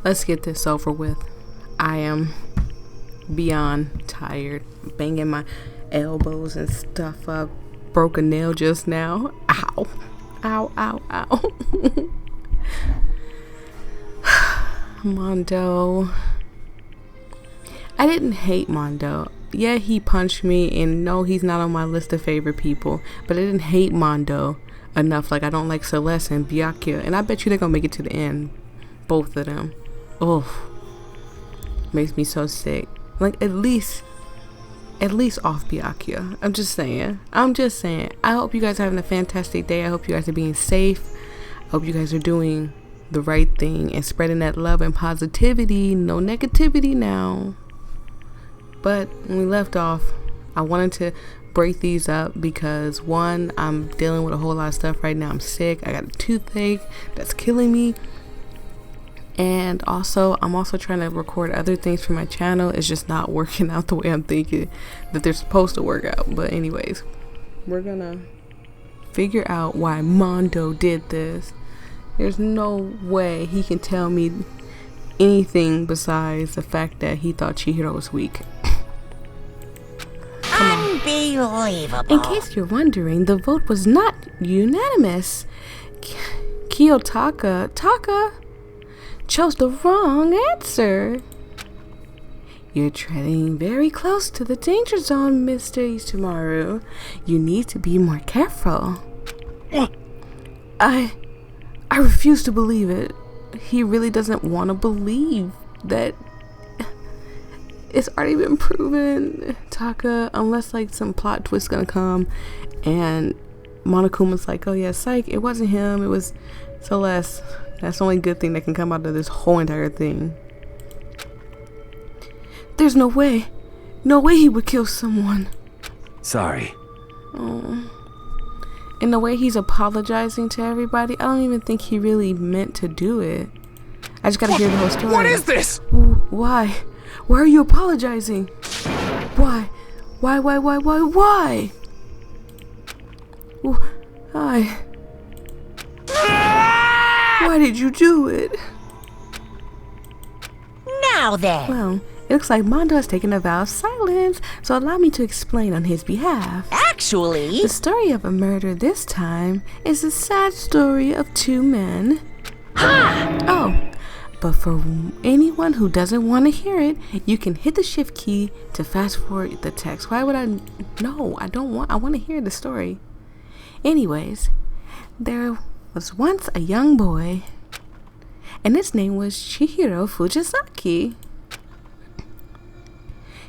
Let's get this over with. I am beyond tired, banging my elbows and stuff up. Broke a nail just now. Ow. Ow, ow, ow. Mondo. I didn't hate Mondo. Yeah, he punched me, and no, he's not on my list of favorite people, but I didn't hate Mondo enough. Like, I don't like Celeste and Byakuya, and I bet you they're gonna make it to the end. Both of them. Oh, makes me so sick. Like, at least off Byakuya. I'm just saying. I hope you guys are having a fantastic day. I hope you guys are being safe. I hope you guys are doing the right thing and spreading that love and positivity. No negativity now. But when we left off, I wanted to break these up because, one, I'm dealing with a whole lot of stuff right now. I'm sick. I got a toothache that's killing me. And also, I'm also trying to record other things for my channel. It's just not working out the way I'm thinking that they're supposed to work out. But anyways, we're gonna figure out why Mondo did this. There's no way he can tell me anything besides the fact that he thought Chihiro was weak. Unbelievable. In case you're wondering, the vote was not unanimous. Taka chose the wrong answer. You're treading very close to the danger zone, Mr. Isumaru. You need to be more careful. I refuse to believe it. He really doesn't want to believe that it's already been proven, Taka, unless like some plot twist gonna come and Monokuma's like, oh yeah, psych, it wasn't him, it was Celeste. That's the only good thing that can come out of this whole entire thing. There's no way he would kill someone. Sorry. Oh. And the way he's apologizing to everybody, I don't even think he really meant to do it. I just gotta hear the whole story. What is this? Why? Why are you apologizing? Why? Why? Why did you do it? Now then. Well, it looks like Mondo has taken a vow of silence, so allow me to explain on his behalf. Actually, The story of a murder this time is a sad story of two men. ha! Oh, but for anyone who doesn't want to hear it, you can hit the shift key to fast forward the text. Why would I? No, I don't want. I want to hear the story. Anyways, there was once a young boy, and his name was Chihiro Fujisaki.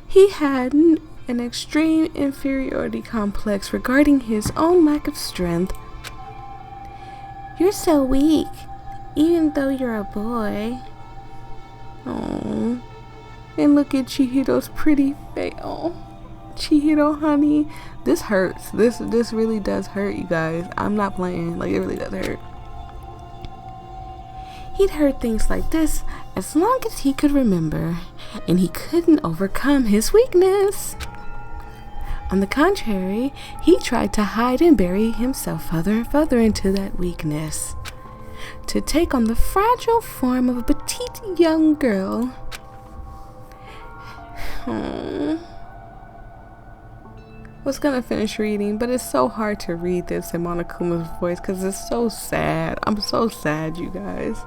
He had an extreme inferiority complex regarding his own lack of strength. You're so weak, even though you're a boy. Oh, and look at Chihiro's pretty face. Oh, Chihiro, honey, this hurts. This really does hurt, you guys. I'm not playing. Like, it really does hurt. He'd heard things like this as long as he could remember, and he couldn't overcome his weakness. On the contrary, he tried to hide and bury himself further and further into that weakness, to take on the fragile form of a petite young girl. I was gonna finish reading, but it's so hard to read this in Monokuma's voice because it's so sad. I'm so sad, you guys.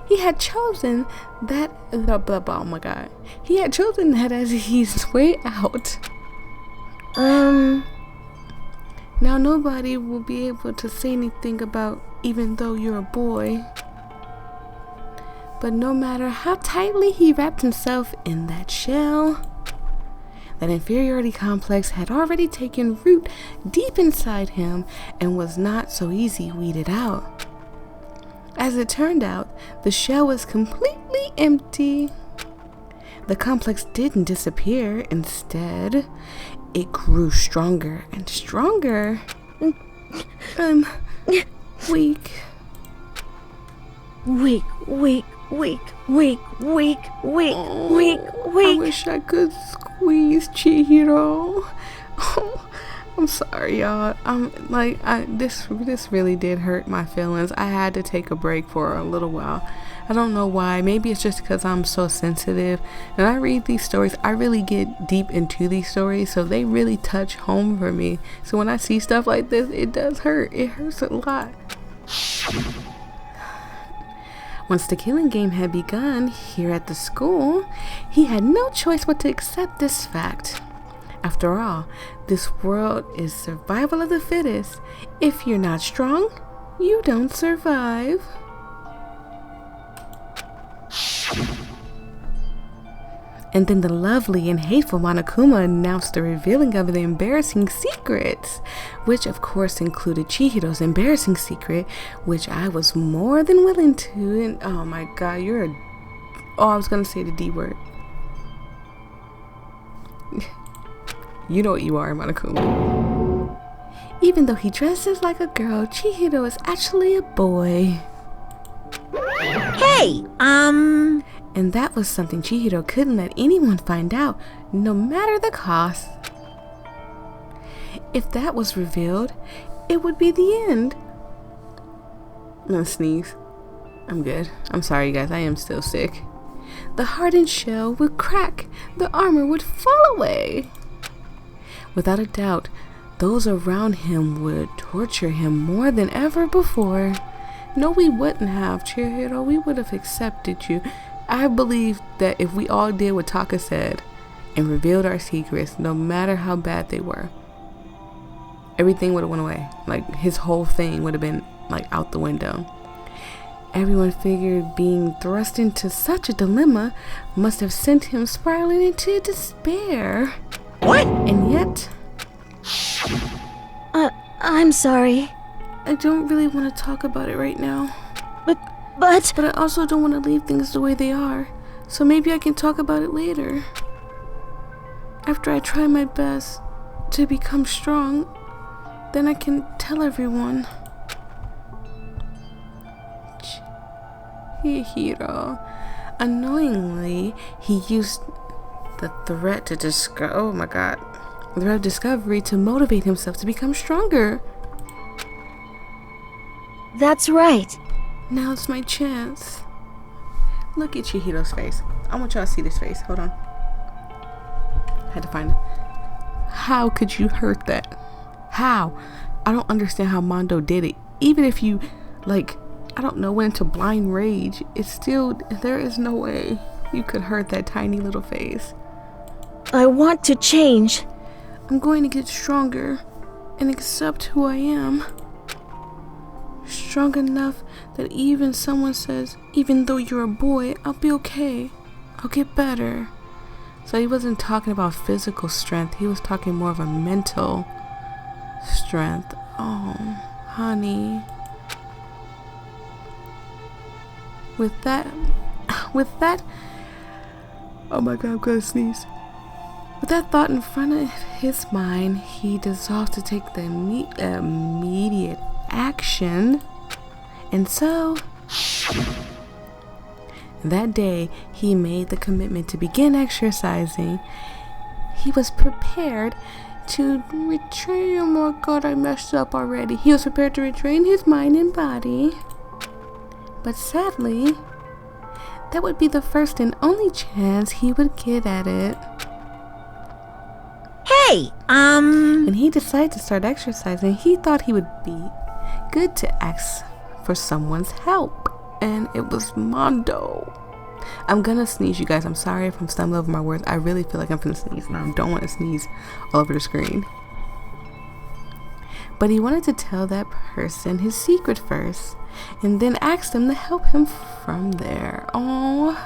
He had chosen that oh my god. He had chosen that as his way out. Now nobody will be able to say anything about even though you're a boy. But no matter how tightly he wrapped himself in that shell, that inferiority complex had already taken root deep inside him and was not so easy weeded out. As it turned out, the shell was completely empty. The complex didn't disappear. Instead, it grew stronger and stronger. I'm weak. weak, weak, weak, weak, weak, I weak. wish I could squeeze Chihiro. I'm sorry, y'all. This really did hurt my feelings. I had to take a break for a little while. I don't know why. Maybe it's just because I'm so sensitive. And I read these stories, I really get deep into these stories, so they really touch home for me. So when I see stuff like this, it does hurt. It hurts a lot. Once the killing game had begun here at the school, he had no choice but to accept this fact. After all, this world is survival of the fittest. If you're not strong, you don't survive. And then the lovely and hateful Monokuma announced the revealing of the embarrassing secrets, which of course included Chihiro's embarrassing secret, which I was more than willing to. And oh my god, I was gonna say the D word. You know what you are, Monokuma. Even though he dresses like a girl, Chihiro is actually a boy. Hey, And that was something Chihiro couldn't let anyone find out, no matter the cost. If that was revealed, it would be the end. I'm gonna sneeze. I'm good. I'm sorry, you guys. I am still sick. The hardened shell would crack. The armor would fall away. Without a doubt, those around him would torture him more than ever before. No, we wouldn't have, Chihiro. We would have accepted you. I believe that if we all did what Taka said and revealed our secrets, no matter how bad they were, everything would have went away. Like, his whole thing would have been, like, out the window. Everyone figured being thrust into such a dilemma must have sent him spiraling into despair. what? And yet, I'm sorry. I don't really want to talk about it right now. But But I also don't want to leave things the way they are. So maybe I can talk about it later. After I try my best to become strong, then I can tell everyone. Chihiro. Annoyingly, he used the threat to the threat of discovery to motivate himself to become stronger. that's right. Now's my chance. Look at Chihiro's face. I want y'all to see this face. Hold on. Had to find it. How could you hurt that? How? I don't understand how Mondo did it. Even if you, went into blind rage, there is no way you could hurt that tiny little face. I want to change. I'm going to get stronger and accept who I am. Strong enough that even someone says, even though you're a boy, I'll be okay. I'll get better. So he wasn't talking about physical strength. He was talking more of a mental strength. Oh, honey. With that, oh my god, I'm gonna sneeze. With that thought in front of his mind, he resolved to take the immediate action. And so, that day, he made the commitment to begin exercising. He was prepared to retrain. Oh my god, I messed up already. He was prepared to retrain his mind and body. But sadly, that would be the first and only chance he would get at it. Hey, When he decided to start exercising, he thought he would be good to ask for someone's help. And it was Mondo. I'm gonna sneeze, you guys. I'm sorry if I'm stumbling over my words. I really feel like I'm gonna sneeze, and I don't want to sneeze all over the screen. But he wanted to tell that person his secret first, and then ask them to help him from there. Oh.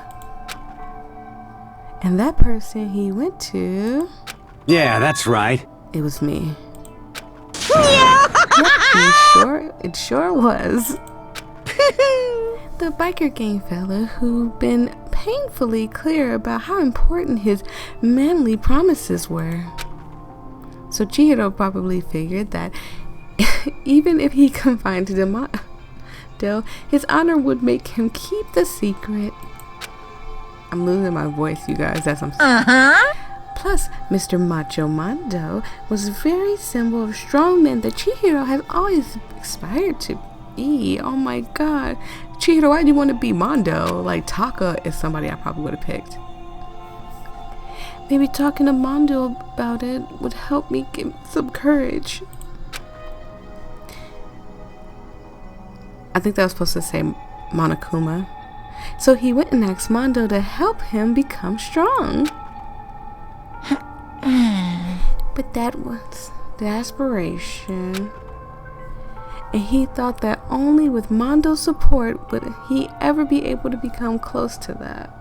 And that person he went to... Yeah, that's right. It was me. It sure was. The biker gang fella who'd been painfully clear about how important his manly promises were. So Chihiro probably figured that even if he confined to Mondo, his honor would make him keep the secret. I'm losing my voice, you guys. That's what I'm saying. Plus, Mr. Macho Mondo was a very symbol of strong men that Chihiro has always aspired to be. Oh my god. Chihiro, why do you want to be Mondo? Like, Taka is somebody I probably would have picked. Maybe talking to Mondo about it would help me get some courage. I think that was supposed to say Monokuma. So he went and asked Mondo to help him become strong. But that was the aspiration. And he thought that only with Mondo's support would he ever be able to become close to that.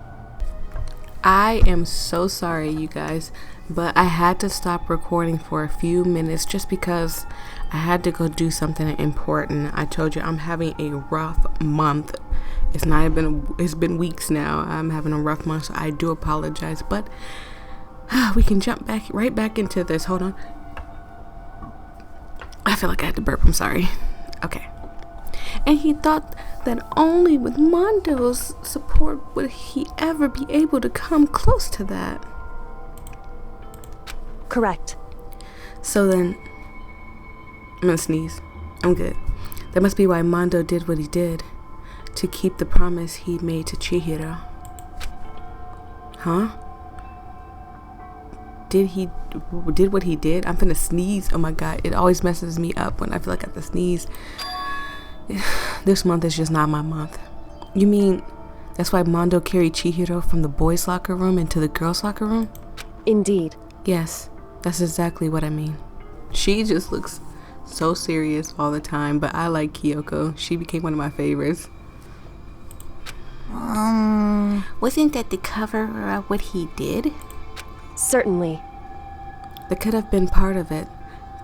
I am so sorry, you guys, but I had to stop recording for a few minutes just because I had to go do something important. I told you I'm having a rough month. It's been weeks now. I'm having a rough month, so I do apologize, but we can jump right back into this. Hold on. I feel like I had to burp. I'm sorry. Okay. And he thought that only with Mondo's support would he ever be able to come close to that. Correct. So then, I'm gonna sneeze. I'm good. That must be why Mondo did what he did, to keep the promise he made to Chihiro. Huh? Did what he did? I'm finna sneeze. Oh my god, it always messes me up when I feel like I have to sneeze. This month is just not my month. You mean that's why Mondo carried Chihiro from the boys' locker room into the girls' locker room? Indeed. Yes, that's exactly what I mean. She just looks so serious all the time, but I like Kyoko. She became one of my favorites. Wasn't that the cover of what he did? Certainly. That could have been part of it,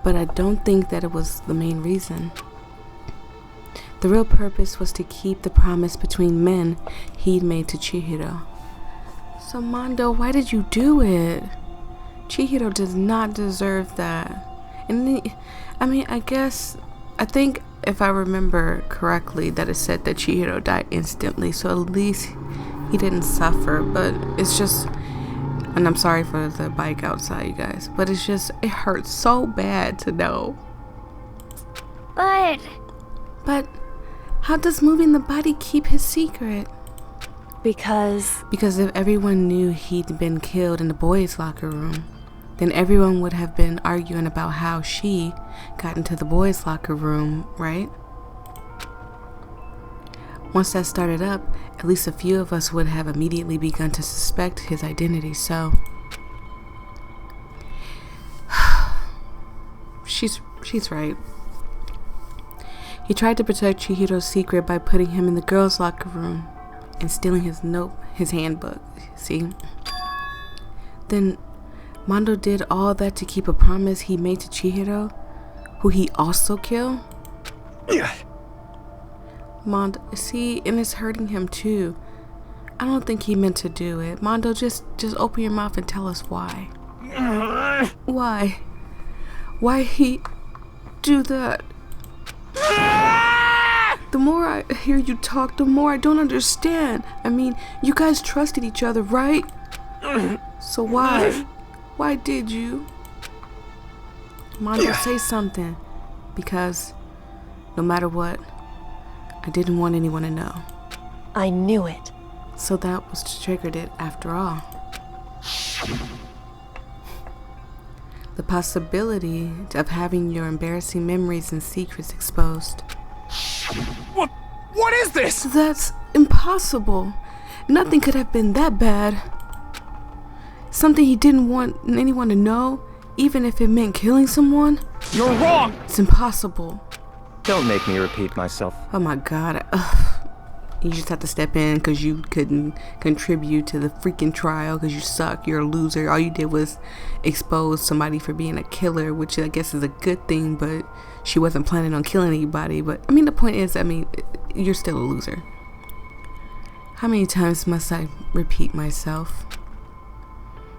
but I don't think that it was the main reason. The real purpose was to keep the promise between men he'd made to Chihiro. So Mondo, why did you do it? Chihiro does not deserve that. And I think if I remember correctly that it said that Chihiro died instantly, so at least he didn't suffer, but it's just, and I'm sorry for the bike outside, you guys, but it hurts so bad to know. But how does moving the body keep his secret? Because if everyone knew he'd been killed in the boys' locker room, then everyone would have been arguing about how she got into the boys' locker room, right? Once that started up, at least a few of us would have immediately begun to suspect his identity, so she's right. He tried to protect Chihiro's secret by putting him in the girls' locker room and stealing his handbook, see? Then Mondo did all that to keep a promise he made to Chihiro, who he also killed? Mondo, see, and it's hurting him too. I don't think he meant to do it. Mondo, just open your mouth and tell us why. Why? Why he do that? The more I hear you talk, the more I don't understand. I mean, you guys trusted each other, right? So why? Why did you? Mondo, say something. Because no matter what, I didn't want anyone to know. I knew it. So that was what triggered it after all. The possibility of having your embarrassing memories and secrets exposed. What is this? That's impossible. Nothing could have been that bad. Something he didn't want anyone to know, even if it meant killing someone? You're wrong! It's impossible. Don't make me repeat myself. Oh my god. Ugh. You just have to step in because you couldn't contribute to the freaking trial because you suck. You're a loser. All you did was expose somebody for being a killer, which I guess is a good thing, but she wasn't planning on killing anybody. But I mean, the point is, you're still a loser. How many times must I repeat myself?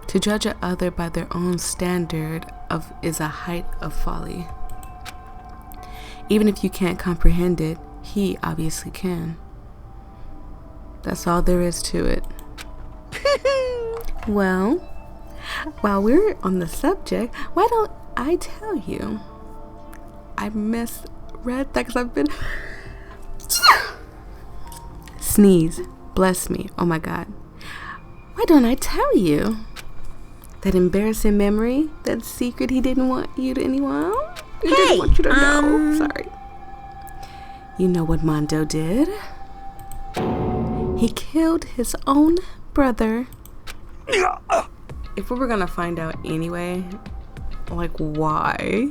To judge a other by their own standard is a height of folly. Even if you can't comprehend it, he obviously can. That's all there is to it. Well, while we're on the subject, why don't I tell you? I misread that because I've been... Sneeze. Bless me. Oh my God. Why don't I tell you? That embarrassing memory, that secret he didn't want you to anyone. He didn't want you to know. Sorry. You know what Mondo did? He killed his own brother. If we were gonna find out anyway, like why?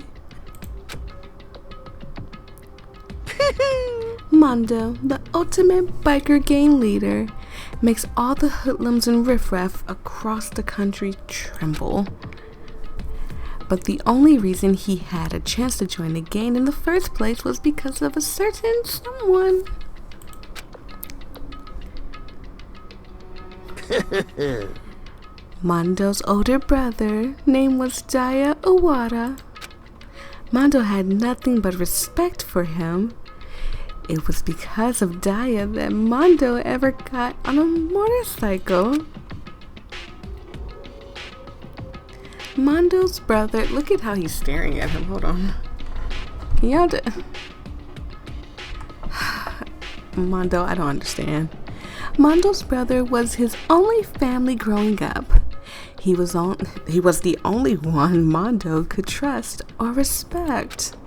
Mondo, the ultimate biker gang leader, makes all the hoodlums and riffraff across the country tremble. But the only reason he had a chance to join the gang in the first place was because of a certain someone. Mondo's older brother, name was Daya Iwata. Mondo had nothing but respect for him. It was because of Daya that Mondo ever got on a motorcycle. Mondo's brother, look at how he's staring at him. Hold on. Can y'all do? Mondo, I don't understand. Mondo's brother was his only family growing up. He was the only one Mondo could trust or respect.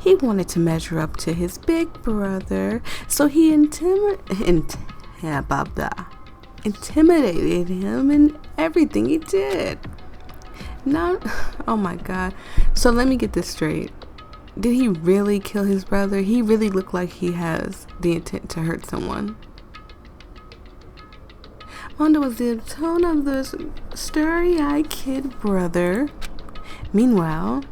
He wanted to measure up to his big brother, so he intimidated him in everything he did. Now, oh my God. So let me get this straight. Did he really kill his brother? He really looked like he has the intent to hurt someone. Mondo was the tone of the starry-eyed kid brother. Meanwhile,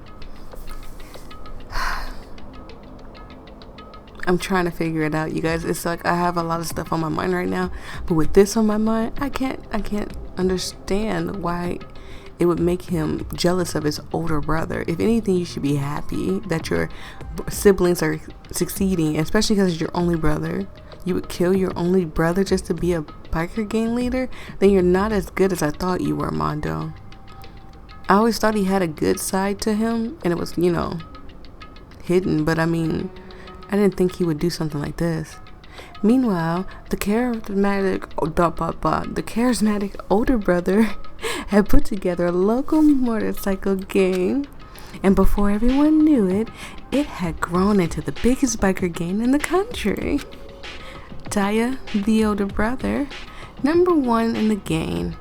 I'm trying to figure it out, you guys. It's like I have a lot of stuff on my mind right now, but with this on my mind, I can't understand why it would make him jealous of his older brother. If anything, you should be happy that your siblings are succeeding, especially because it's your only brother. You would kill your only brother just to be a biker gang leader? Then you're not as good as I thought you were, Mondo. I always thought he had a good side to him, and it was, you know, hidden, but I mean, I didn't think he would do something like this. Meanwhile, the charismatic older brother had put together a local motorcycle gang, and before everyone knew it, it had grown into the biggest biker gang in the country. Daya, the older brother, number one in the gang,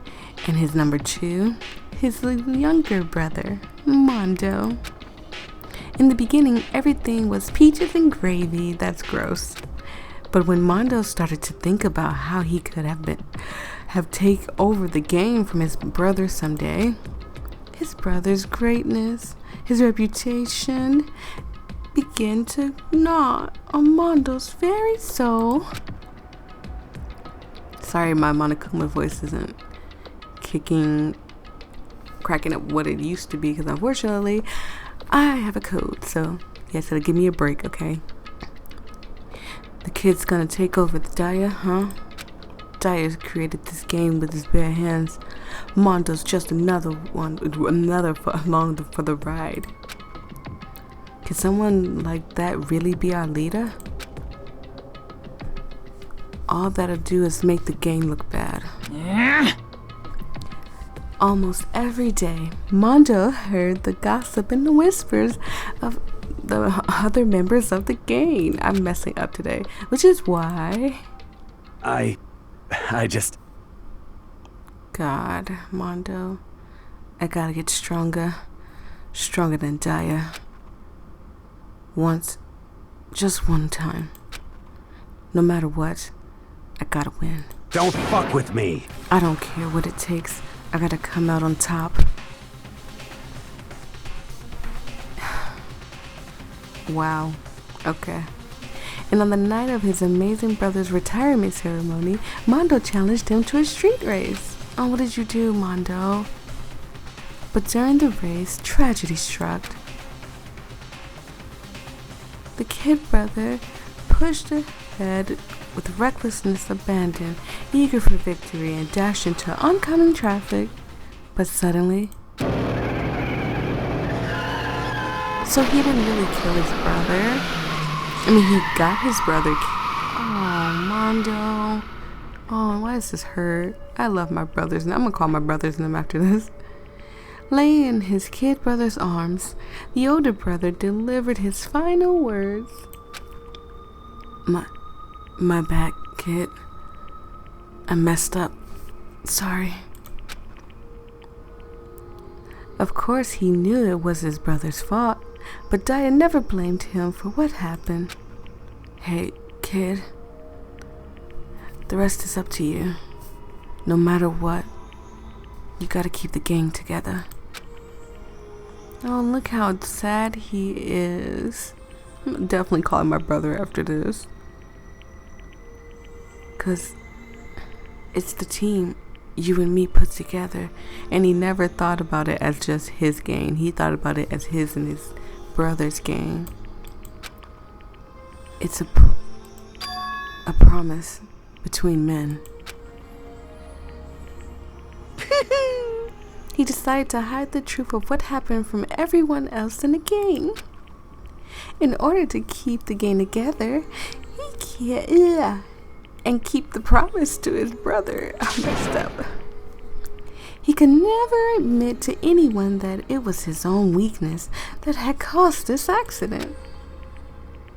and his number two, his younger brother, Mondo. In the beginning, everything was peaches and gravy. That's gross. But when Mondo started to think about how he could have take over the game from his brother someday, his brother's greatness, his reputation, began to gnaw on Mondo's very soul. Sorry, my Monokuma voice isn't cracking up what it used to be, because unfortunately, I have a cold, so yes, it'll give me a break, okay? The kid's gonna take over the Daya, huh? Daya's created this game with his bare hands. Mondo's just another along for the ride. Can someone like that really be our leader? All that'll do is make the game look bad. Almost every day, Mondo heard the gossip and the whispers of the other members of the gang. I'm messing up today, which is why... I just... God, Mondo, I gotta get stronger. Stronger than Daya. Once, just one time. No matter what, I gotta win. Don't fuck with me! I don't care what it takes. I gotta come out on top. Wow. Okay. And on the night of his amazing brother's retirement ceremony, Mondo challenged him to a street race. Oh, what did you do, Mondo? But during the race, tragedy struck. The kid brother pushed ahead with recklessness abandon, eager for victory, and dashed into oncoming traffic. But suddenly... So he didn't really kill his brother. I mean, he got his brother Oh, Mondo. Oh, why does this hurt? I love my brothers, and I'm gonna call my brothers name after this. Laying in his kid brother's arms, the older brother delivered his final words. My bad, kid. I messed up. Sorry. Of course, he knew it was his brother's fault, but Dia never blamed him for what happened. Hey, kid. The rest is up to you. No matter what, you gotta keep the gang together. Oh, look how sad he is. I'm definitely calling my brother after this. 'Cause it's the team you and me put together. And he never thought about it as just his gang. He thought about it as his and his brother's gang. It's a promise between men. He decided to hide the truth of what happened from everyone else in the gang. In order to keep the gang together, he can't and keep the promise to his brother. I messed up. He could never admit to anyone that it was his own weakness that had caused this accident.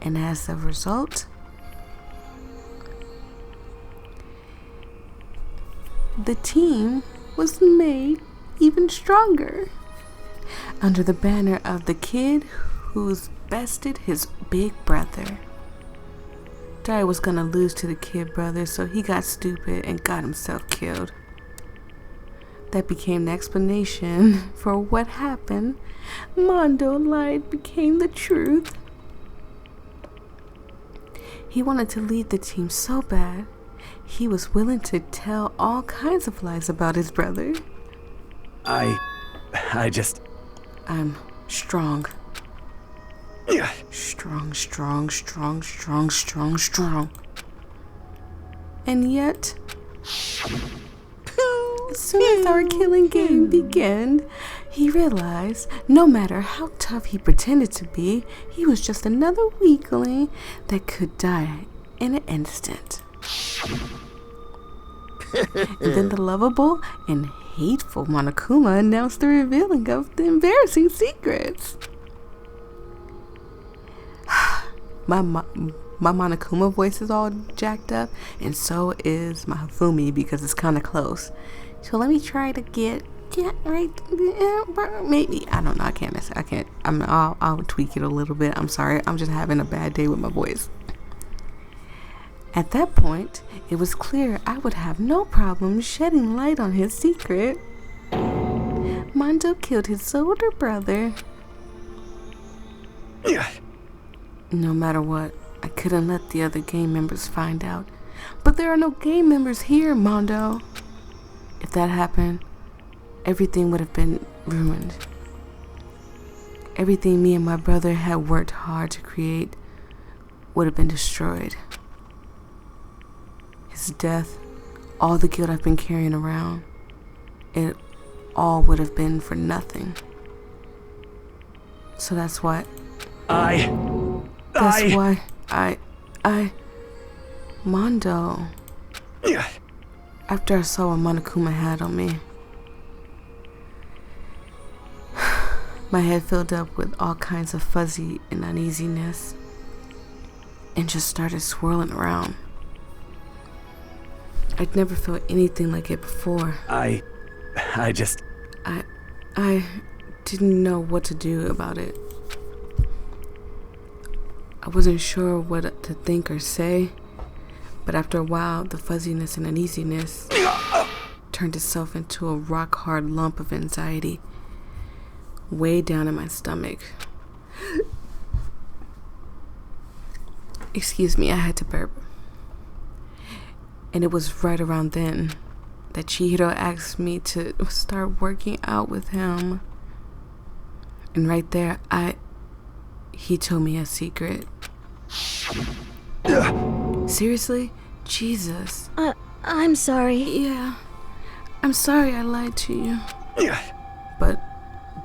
And as a result, the team was made even stronger under the banner of the kid who's bested his big brother. Dia was gonna lose to the kid brother, so he got stupid and got himself killed. That became the explanation for what happened. Mondo lied became the truth. He wanted to lead the team so bad, he was willing to tell all kinds of lies about his brother. I'm strong. Strong. And yet, as soon as our killing game began, he realized no matter how tough he pretended to be, he was just another weakling that could die in an instant. And then the lovable and hateful Monokuma announced the revealing of the embarrassing secrets. My Monokuma voice is all jacked up, and so is my Hafumi because it's kind of close. So let me try to get right. Maybe I don't know. I can't miss it. I can't. I'll tweak it a little bit. I'm sorry. I'm just having a bad day with my voice. At that point, it was clear I would have no problem shedding light on his secret. Mondo killed his older brother. No matter what, I couldn't let the other gang members find out. But there are no gang members here, Mondo. If that happened, everything would have been ruined. Everything me and my brother had worked hard to create would have been destroyed. His death, all the guilt I've been carrying around, it all would have been for nothing. So that's why Mondo. After I saw what Monokuma had on me, my head filled up with all kinds of fuzzy and uneasiness and just started swirling around. I'd never felt anything like it before. I didn't know what to do about it. I wasn't sure what to think or say, but after a while, the fuzziness and uneasiness turned itself into a rock-hard lump of anxiety way down in my stomach. Excuse me, I had to burp. And it was right around then that Chihiro asked me to start working out with him. And right there, he told me a secret. Seriously? Jesus. I'm sorry. Yeah. I'm sorry I lied to you. But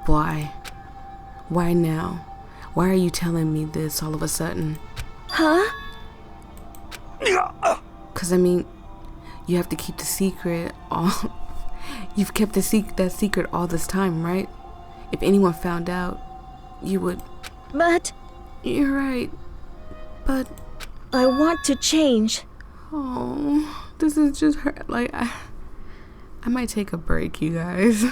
why? Why now? Why are you telling me this all of a sudden? Huh? 'Cause I mean, you have to keep the secret all... You've kept that secret all this time, right? If anyone found out, you would... But You're right. But... I want to change. Oh, this is just hurt. Like, I might take a break, you guys.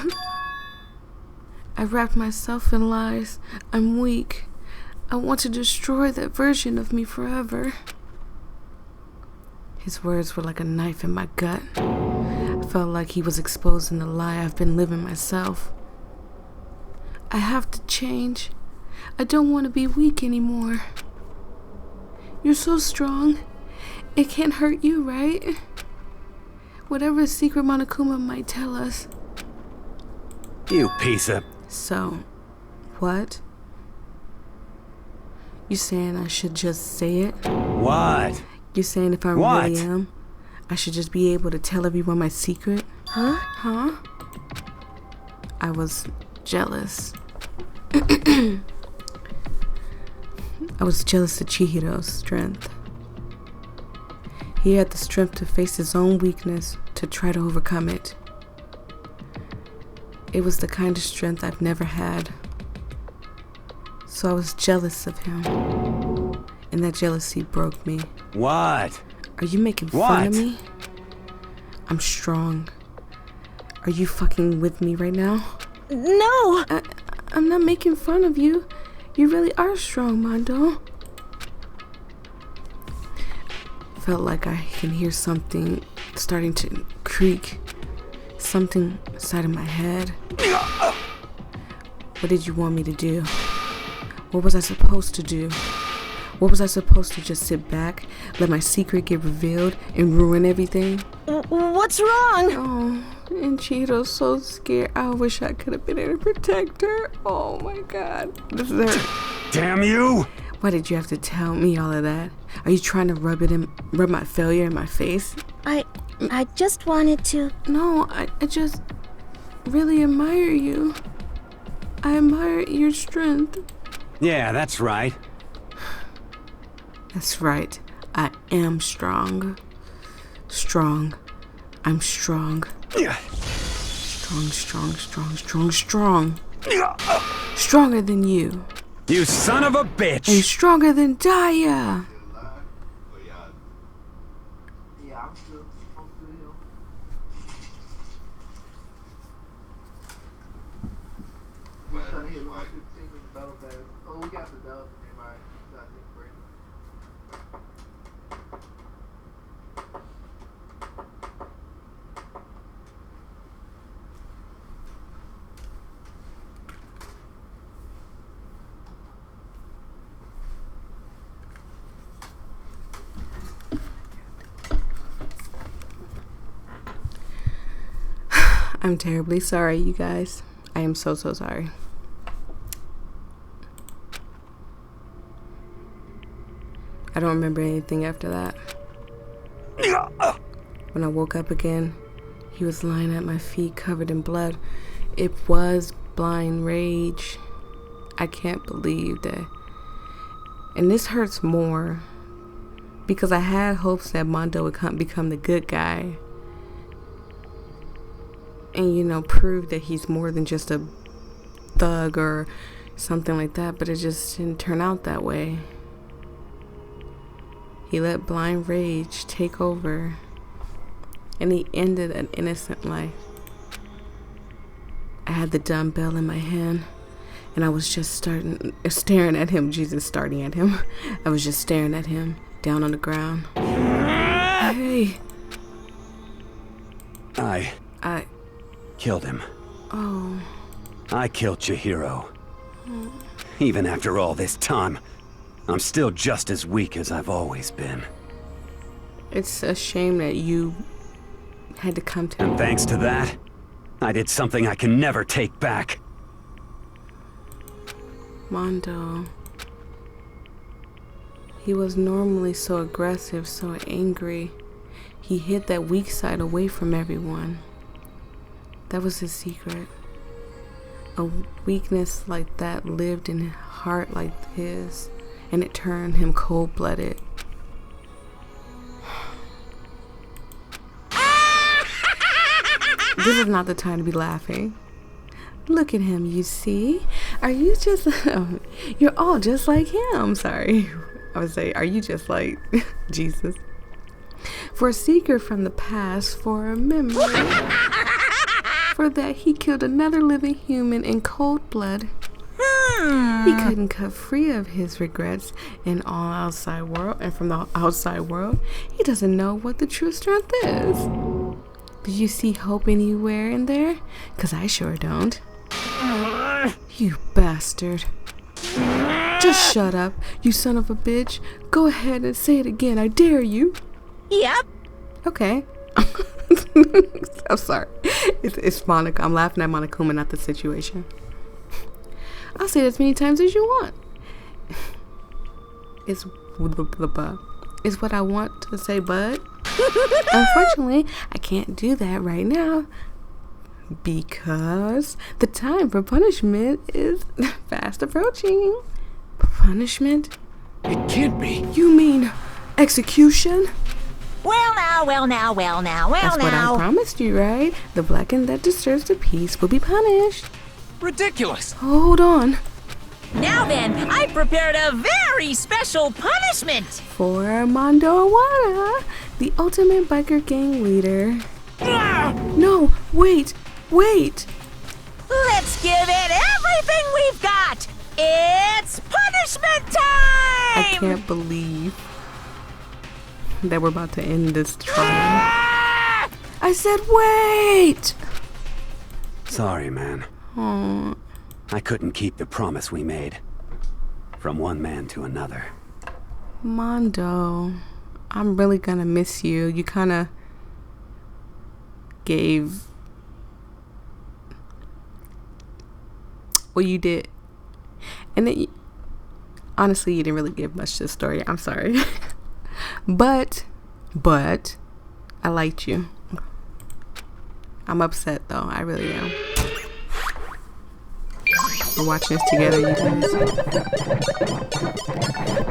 I've wrapped myself in lies. I'm weak. I want to destroy that version of me forever. His words were like a knife in my gut. I felt like he was exposing the lie I've been living myself. I have to change. I don't want to be weak anymore. You're so strong. It can't hurt you, right? Whatever secret Monokuma might tell us. You piece of... So, what? You saying I should just say it? What? You saying if I What? really am, I should just be able to tell everyone my secret? Huh? Huh? I was jealous. I was jealous of Chihiro's strength. He had the strength to face his own weakness, to try to overcome it. It was the kind of strength I've never had. So I was jealous of him. And that jealousy broke me. What? Are you making fun What? of me? I'm strong. Are you fucking with me right now? No! I'm not making fun of you. You really are strong, Mondo. Felt like I can hear something starting to creak. Something inside of my head. What did you want me to do? What was I supposed to do? What was I supposed to just sit back, let my secret get revealed, and ruin everything? What's wrong? Oh, and Chihiro's so scared. I wish I could have been there to protect her. Oh my god. This is her. Damn you! Why did you have to tell me all of that? Are you trying to rub my failure in my face? I just wanted to... No, I just really admire you. I admire your strength. Yeah, that's right. That's right. I am strong. Strong. I'm strong. Strong. Stronger than you. You son of a And bitch! stronger than Daya. I'm terribly sorry, you guys. I am so sorry. I don't remember anything after that. When I woke up again, he was lying at my feet covered in blood. It was blind rage. I can't believe that. And this hurts more because I had hopes that Mondo would become the good guy. And, you know, prove that he's more than just a thug or something like that. But it just didn't turn out that way. He let blind rage take over. And he ended an innocent life. I had the dumbbell in my hand. And I was just staring at him. Jesus, starting at him. I was just staring at him down on the ground. Hey. I killed him. Oh. I killed Chihiro. Even after all this time, I'm still just as weak as I've always been. It's a shame that you had to come to And thanks to that, I did something I can never take back. Mondo. He was normally so aggressive, so angry. He hid that weak side away from everyone. That was his secret. A weakness like that lived in a heart like his, and it turned him cold-blooded. This is not the time to be laughing. Look at him, you see? Are you just... you're all just like him. Sorry. I would say, are you just like Jesus? For a secret from the past, for a memory. For that he killed another living human in cold blood. He couldn't cut free of his regrets in all outside world, and from the outside world, he doesn't know what the true strength is. Do you see hope anywhere in there? 'Cause I sure don't. You bastard. Just shut up, you son of a bitch. Go ahead and say it again, I dare you. Yep. Okay. I'm sorry. It's Monica. I'm laughing at Monokuma, not the situation. I'll say it as many times as you want. It's what I want to say, bud. Unfortunately, I can't do that right now because the time for punishment is fast approaching. Punishment? It can't be. You mean execution? Well now. That's what I promised you, right? The blackened that deserves the peace will be punished. Ridiculous. Hold on. Now then, I prepared a very special punishment. For Mondo Awada, the ultimate biker gang leader. No, wait. Let's give it everything we've got. It's punishment time! I can't believe that we're about to end this trial. I said wait! Sorry, man. Oh, I couldn't keep the promise we made. From one man to another. Mondo, I'm really gonna miss you. You kinda gave... Well, you did. And then, honestly, you didn't really give much to the story. I'm sorry. But, I liked you. I'm upset, though. I really am. We're watching this together, you guys.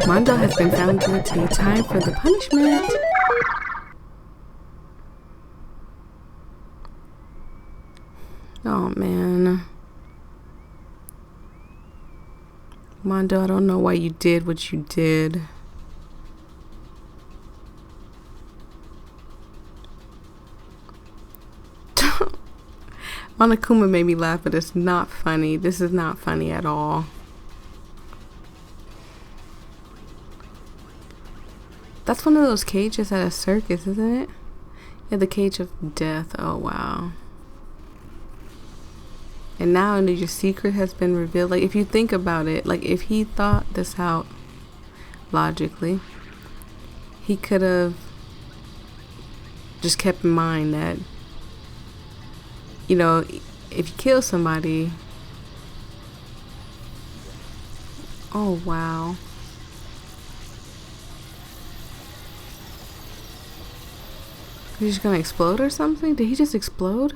Mondo has been found guilty. Time for the punishment. Oh, man. Mondo, I don't know why you did what you did. Monokuma made me laugh, but it's not funny. This is not funny at all. That's one of those cages at a circus, isn't it? Yeah, the cage of death. Oh, wow. And now your secret has been revealed. Like, if you think about it, like, if he thought this out logically, he could have just kept in mind that, you know, if you kill somebody... Oh, wow. He's just gonna explode or something? Did he just explode?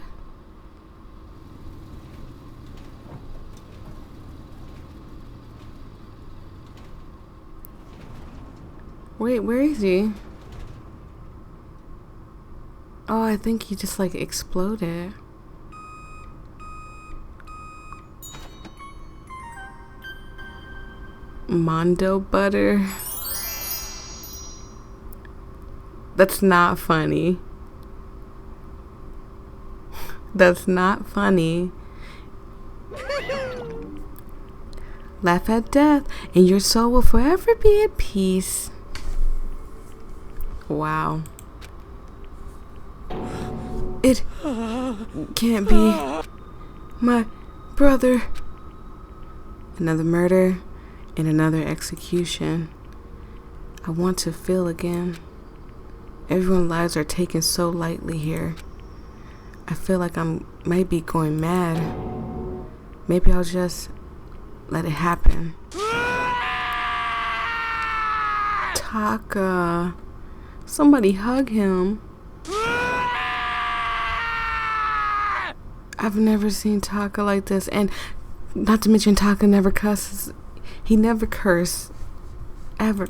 Wait, where is he? Oh, I think he just like exploded. Mondo butter. That's not funny. That's not funny. Laugh at death, and your soul will forever be at peace. Wow. It can't be. My brother. Another murder and another execution. I want to feel again. Everyone's lives are taken so lightly here. I feel like I might be going mad. Maybe I'll just let it happen. Taka. Somebody hug him. I've never seen Taka like this, and not to mention Taka never cusses. He never cursed. Ever.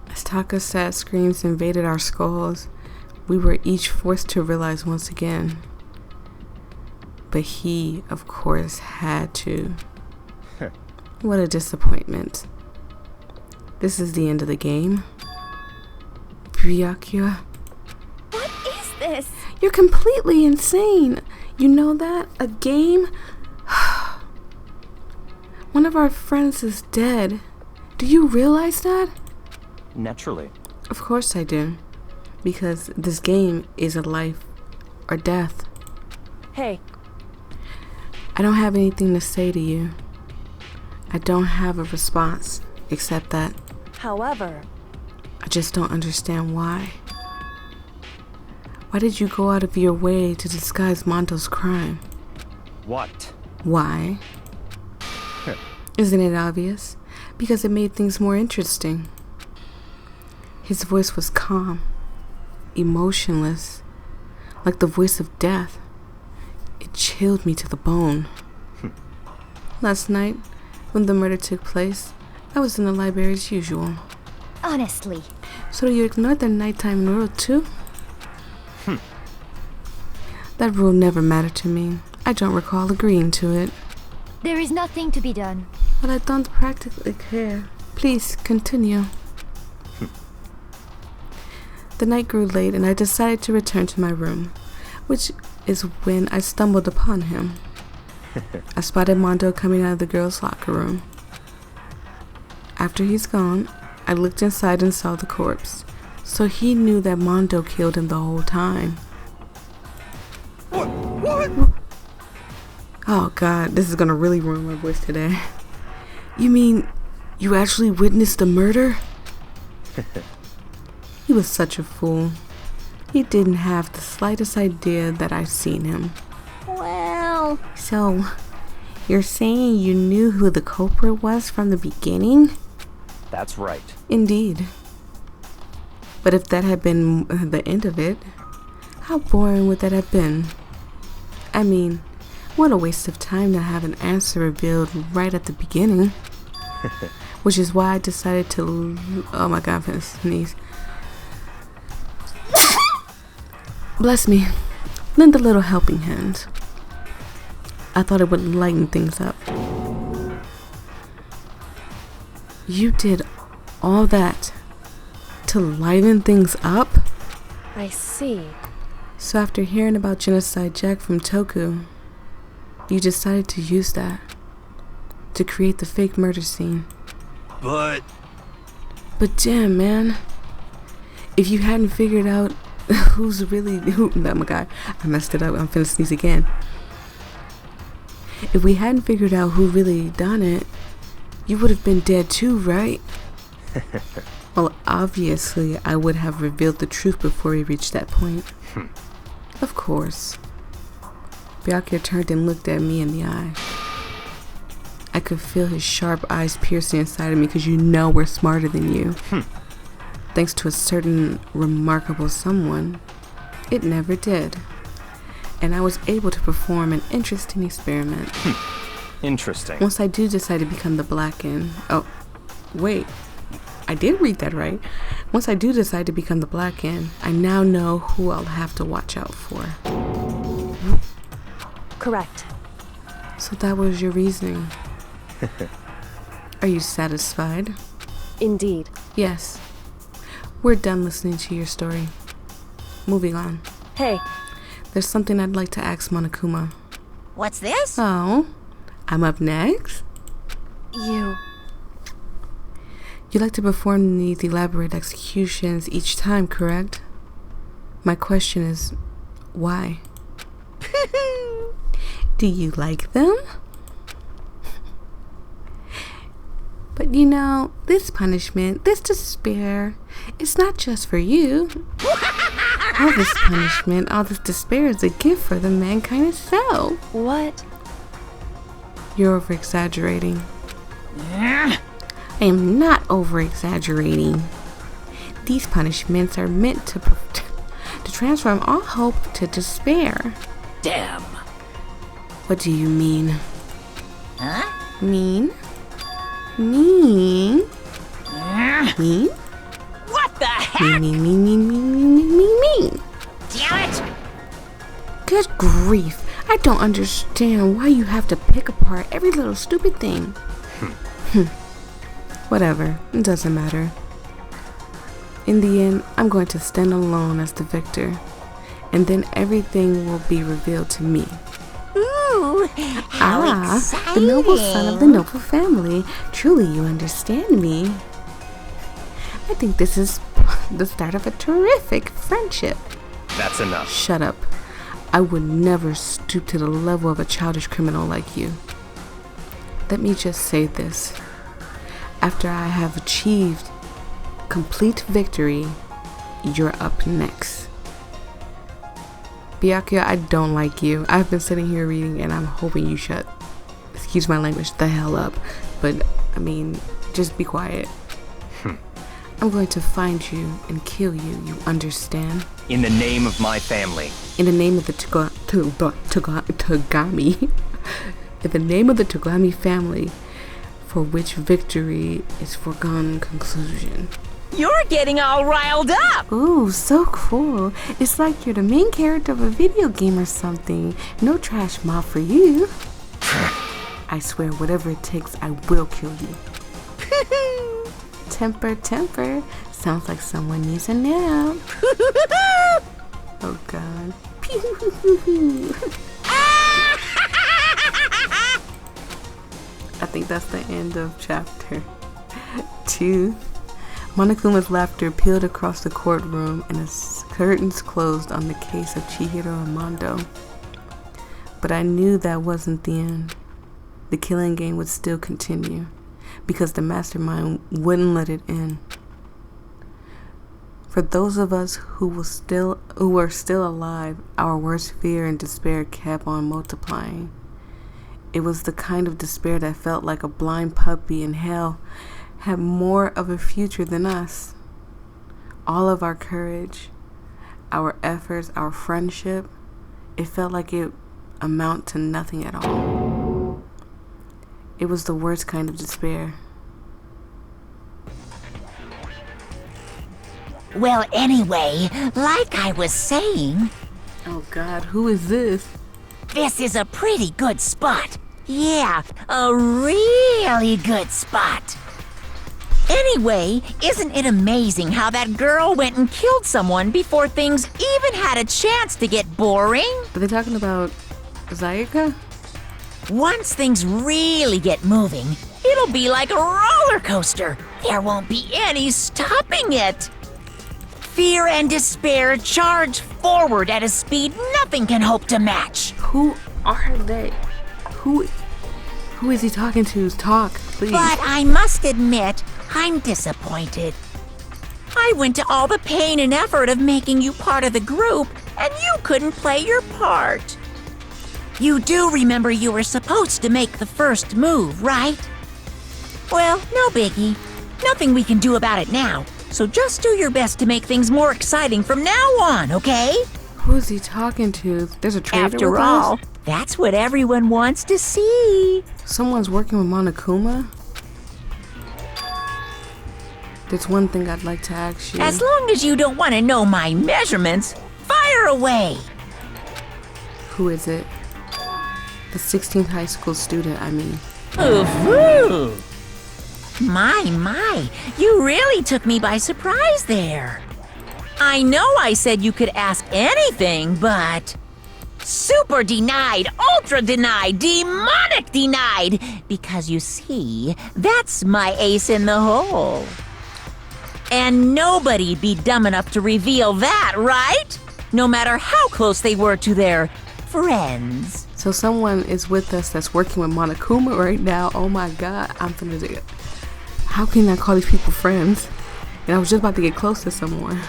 As Taka's sad screams invaded our skulls, we were each forced to realize once again. But he, of course, had to. What a disappointment. This is the end of the game. Byakuya. What is this? You're completely insane. You know that? A game? One of our friends is dead. Do you realize that? Naturally. Of course I do. Because this game is a life or death. Hey, I don't have anything to say to you. I don't have a response, except that however, I just don't understand why. Why did you go out of your way to disguise Mondo's crime? What? Why? Isn't it obvious? Because it made things more interesting. His voice was calm, emotionless, like the voice of death. It chilled me to the bone. Last night, when the murder took place, I was in the library as usual. Honestly. So you ignored the nighttime rule too? That rule never mattered to me. I don't recall agreeing to it. There is nothing to be done. But I don't practically care. Please, continue. The night grew late and I decided to return to my room, which is when I stumbled upon him. I spotted Mondo coming out of the girls' locker room. After he's gone, I looked inside and saw the corpse, so he knew that Mondo killed him the whole time. What? Oh god, this is gonna really ruin my voice today. You mean you actually witnessed the murder? He was such a fool. He didn't have the slightest idea that I'd seen him. Well... So, you're saying you knew who the culprit was from the beginning? That's right. Indeed. But if that had been the end of it, how boring would that have been? I mean, what a waste of time to have an answer revealed right at the beginning. Which is why I decided to... Oh my god, I'm gonna sneeze. Bless me. Lend a little helping hand. I thought it would lighten things up. You did all that to liven things up? I see. So after hearing about Genocide Jack from Toku, you decided to use that to create the fake murder scene. But damn, man. If you hadn't figured out who's really who, oh my god, I messed it up. I'm finna sneeze again. If we hadn't figured out who really done it, you would have been dead too, right? Well, obviously, I would have revealed the truth before we reached that point. Of course. Byakuya turned and looked at me in the eye. I could feel his sharp eyes piercing inside of me because you know we're smarter than you. Thanks to a certain remarkable someone, it never did. And I was able to perform an interesting experiment. Interesting. Once I do decide to become the Blacken... Oh, wait. I did read that right. Once I do decide to become the Blacken, I now know who I'll have to watch out for. Correct. So that was your reasoning. Are you satisfied? Indeed. Yes. We're done listening to your story. Moving on. Hey, There's something I'd like to ask Monokuma. What's this? Oh, I'm up next? you... You like to perform these elaborate executions each time, correct? My question is, why? Do you like them? But you know, this punishment, this despair, it's not just for you. All this punishment, all this despair is a gift for the mankind itself. What? You're over-exaggerating. I am not over-exaggerating. These punishments are meant to transform all hope to despair. Damn. What do you mean? Huh? Mean? Mean? Mean? What the heck? Mean. Damn it! Good grief. I don't understand why you have to pick apart every little stupid thing. Whatever. It doesn't matter. In the end, I'm going to stand alone as the victor. And then everything will be revealed to me. Ooh, how exciting. The noble son of the noble family. Truly, you understand me. I think this is the start of a terrific friendship. That's enough. Shut up. I would never stoop to the level of a childish criminal like you. Let me just say this. After I have achieved complete victory, you're up next. Byakuya, I don't like you. I've been sitting here reading and I'm hoping you shut, excuse my language, the hell up. But, I mean, just be quiet. I'm going to find you and kill you, you understand? In the name of my family. In the name of the Togami. In the name of the Togami family, for which victory is foregone conclusion. You're getting all riled up! Ooh, so cool. It's like you're the main character of a video game or something. No trash mob for you. I swear, whatever it takes, I will kill you. Temper. Sounds like someone needs a nap. Oh god. I think that's the end of chapter 2. Monokuma's laughter peeled across the courtroom and the curtains closed on the case of Chihiro and Mondo. But I knew that wasn't the end. The killing game would still continue because the mastermind wouldn't let it end. For those of us who were still alive, our worst fear and despair kept on multiplying. It was the kind of despair that felt like a blind puppy in hell had more of a future than us. All of our courage, our efforts, our friendship, it felt like it amounted to nothing at all. It was the worst kind of despair. Well, anyway, like I was saying, Oh god, who is this? this is a pretty good spot. Yeah, a really good spot. Anyway, isn't it amazing how that girl went and killed someone before things even had a chance to get boring? Are they talking about Zayaka? Once things really get moving, it'll be like a roller coaster. There won't be any stopping it. Fear and despair charge forward at a speed nothing can hope to match. Who are they? Who is he talking to? Talk, please. But I must admit, I'm disappointed. I went to all the pain and effort of making you part of the group, and you couldn't play your part. You do remember you were supposed to make the first move, right? Well, no biggie. Nothing we can do about it now, so just do your best to make things more exciting from now on, okay? Who is he talking to? There's a traitor After with all, us? that's what everyone wants to see. Someone's working with Monokuma? There's one thing I'd like to ask you. As long as you don't want to know my measurements, fire away. Who is it? The 16th high school student, I mean. Ooh. My, you really took me by surprise there. I know I said you could ask anything, but... Super denied, ultra denied, demonic denied! Because you see, that's my ace in the hole. And nobody'd be dumb enough to reveal that, right? No matter how close they were to their friends. So someone is with us that's working with Monokuma right now. Oh my god, I'm finna do it. How can I call these people friends? And I was just about to get close to someone.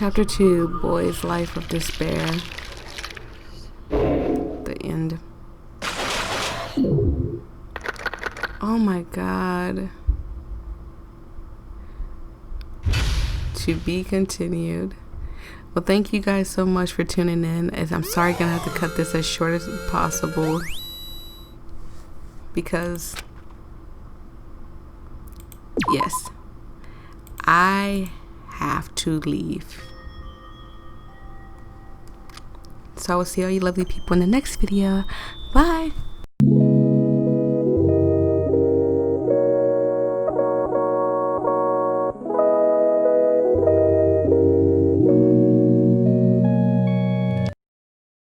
Chapter 2, Boy's Life of Despair. The end. Oh my god. To be continued. Well, thank you guys so much for tuning in. As I'm sorry, gonna have to cut this as short as possible because yes, I have to leave. So I will see all you lovely people in the next video. Bye.